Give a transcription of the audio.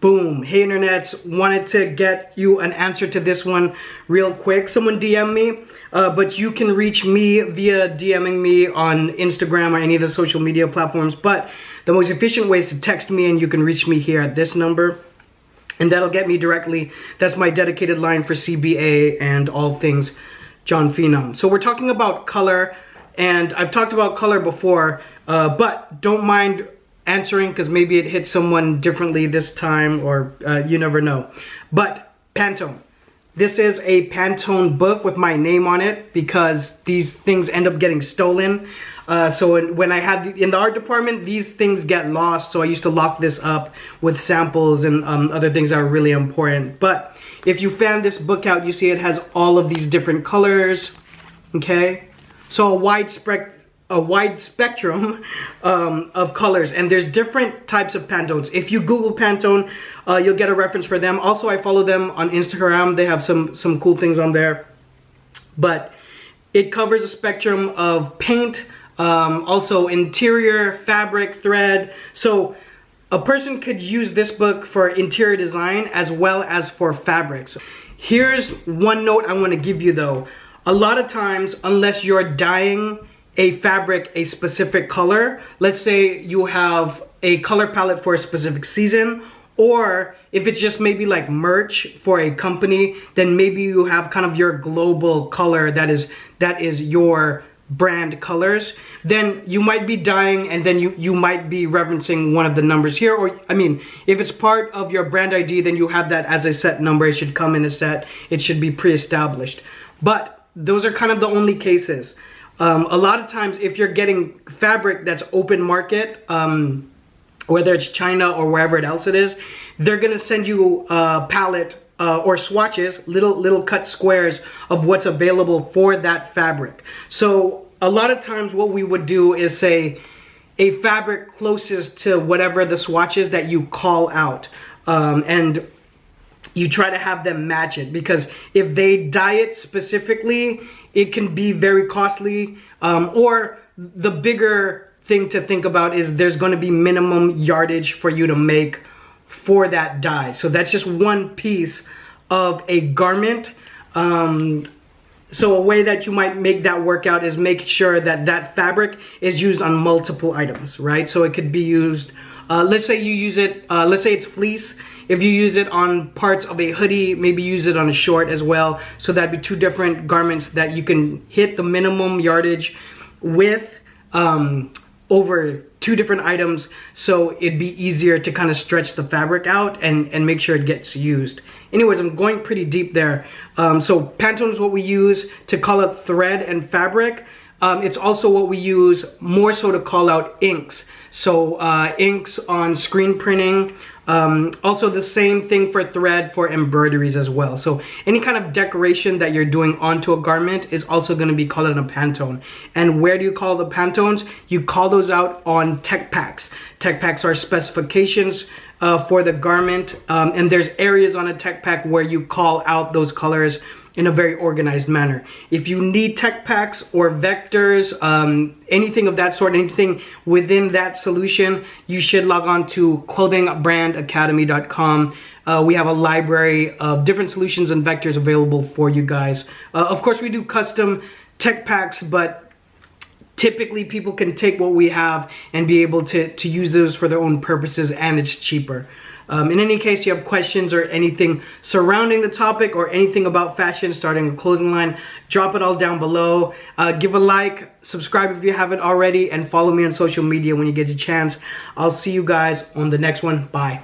Boom. Hey internets, wanted to get you an answer to this one real quick. Someone DM me, but you can reach me via DMing me on Instagram or any of the social media platforms. But the most efficient way is to text me, and you can reach me here at this number. And that'll get me directly. That's my dedicated line for CBA and all things John Phenom. So we're talking about color, and I've talked about color before, but don't mind answering because maybe it hits someone differently this time, or you never know. But Pantone. This is a Pantone book with my name on it because these things end up getting stolen. So when I had in the art department, these things get lost. So I used to lock this up with samples and other things that are really important. But if you fan this book out, you see it has all of these different colors. Okay, so a wide spectrum of colors, and there's different types of Pantones. If you Google Pantone, you'll get a reference for them. Also, I follow them on Instagram. They have some cool things on there. But it covers a spectrum of paint, also interior, fabric, thread. So a person could use this book for interior design as well as for fabrics. Here's one note I want to give you though. A lot of times, unless you're dyeing a fabric a specific color, let's say you have a color palette for a specific season, or if it's just maybe like merch for a company, then maybe you have kind of your global color that is your brand colors, then you might be dyeing, and then you might be referencing one of the numbers here. Or I mean, if it's part of your brand ID, then you have that as a set number. It should come in a set. It should be pre-established. But those are kind of the only cases. A lot of times, if you're getting fabric that's open market, whether it's China or wherever else it is, they're gonna send you a palette or swatches, little cut squares of what's available for that fabric. So a lot of times what we would do is say a fabric closest to whatever the swatches that you call out, and you try to have them match it, because if they dye it specifically, it can be very costly, or the bigger thing to think about is there's going to be minimum yardage for you to make for that dye. So that's just one piece of a garment. So a way that you might make that work out is make sure that that fabric is used on multiple items, right? So it could be used, let's say you use it, let's say it's fleece. If you use it on parts of a hoodie, maybe use it on a short as well. So that'd be two different garments that you can hit the minimum yardage with over two different items. So it'd be easier to kind of stretch the fabric out and make sure it gets used. Anyways, I'm going pretty deep there. So Pantone is what we use to call out thread and fabric. It's also what we use more so to call out inks. So inks on screen printing. Also the same thing for thread for embroideries as well. So any kind of decoration that you're doing onto a garment is also going to be called a Pantone. And where do you call the Pantones? You call those out on tech packs. Tech packs are specifications for the garment, and there's areas on a tech pack where you call out those colors in a very organized manner. If you need tech packs or vectors, anything of that sort, anything within that solution, you should log on to clothingbrandacademy.com. We have a library of different solutions and vectors available for you guys. Of course, we do custom tech packs, but typically people can take what we have and be able to use those for their own purposes, and it's cheaper. In any case, you have questions or anything surrounding the topic or anything about fashion, starting a clothing line, drop it all down below. Give a like, subscribe if you haven't already, and follow me on social media when you get a chance. I'll see you guys on the next one. Bye.